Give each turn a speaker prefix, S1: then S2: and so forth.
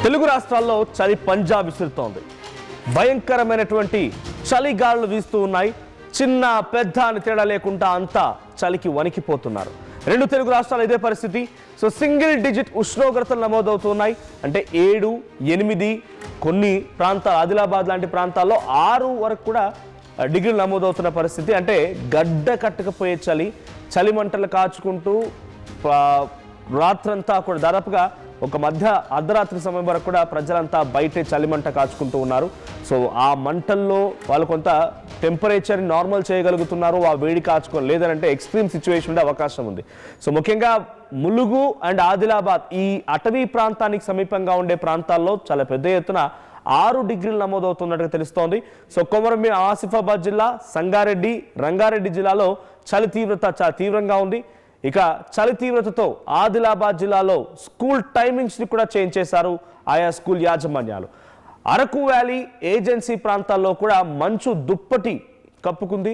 S1: తెలుగు రాష్ట్రాల్లో చలి పంజా విసురుతోంది. భయంకరమైనటువంటి చలిగాలులు వీస్తూ ఉన్నాయి. చిన్న పెద్ద అని తేడా లేకుండా అంతా చలికి వణికిపోతున్నారు. రెండు తెలుగు రాష్ట్రాలు ఇదే పరిస్థితి. సో సింగిల్ డిజిట్ ఉష్ణోగ్రతలు నమోదవుతున్నాయి. అంటే 7, 8 కొన్ని ప్రాంతాలు ఆదిలాబాద్ లాంటి ప్రాంతాల్లో 6 వరకు కూడా డిగ్రీలు నమోదవుతున్న పరిస్థితి. అంటే గడ్డ కట్టకపోయే చలి మంటలు కాచుకుంటూ రాత్రంతా కూడా దాదాపుగా ఒక మధ్య అర్ధరాత్రి సమయం వరకు కూడా ప్రజలంతా బయటే చలిమంట కాచుకుంటూ ఉన్నారు. సో ఆ మంటల్లో వాళ్ళు కొంత టెంపరేచర్ నార్మల్ చేయగలుగుతున్నారు. ఆ వేడి కాచుకొని లేదంటే ఎక్స్ట్రీమ్ సిచ్యువేషన్ ఉండే అవకాశం ఉంది. సో ముఖ్యంగా ములుగు అండ్ ఆదిలాబాద్ ఈ అటవీ ప్రాంతానికి సమీపంగా ఉండే ప్రాంతాల్లో చాలా పెద్ద ఎత్తున 6 డిగ్రీలు నమోదవుతున్నట్టుగా తెలుస్తోంది. సో కొమరంభీం ఆసిఫాబాద్ జిల్లా, సంగారెడ్డి, రంగారెడ్డి జిల్లాలో చలి తీవ్రత చాలా తీవ్రంగా ఉంది. ఇక చలి తీవ్రతతో ఆదిలాబాద్ జిల్లాలో స్కూల్ టైమింగ్స్ని కూడా చేంజ్ చేశారు ఆయా స్కూల్ యాజమాన్యాలు. అరకు వ్యాలీ, ఏజెన్సీ ప్రాంతాల్లో కూడా మంచు దుప్పటి కప్పుకుంది.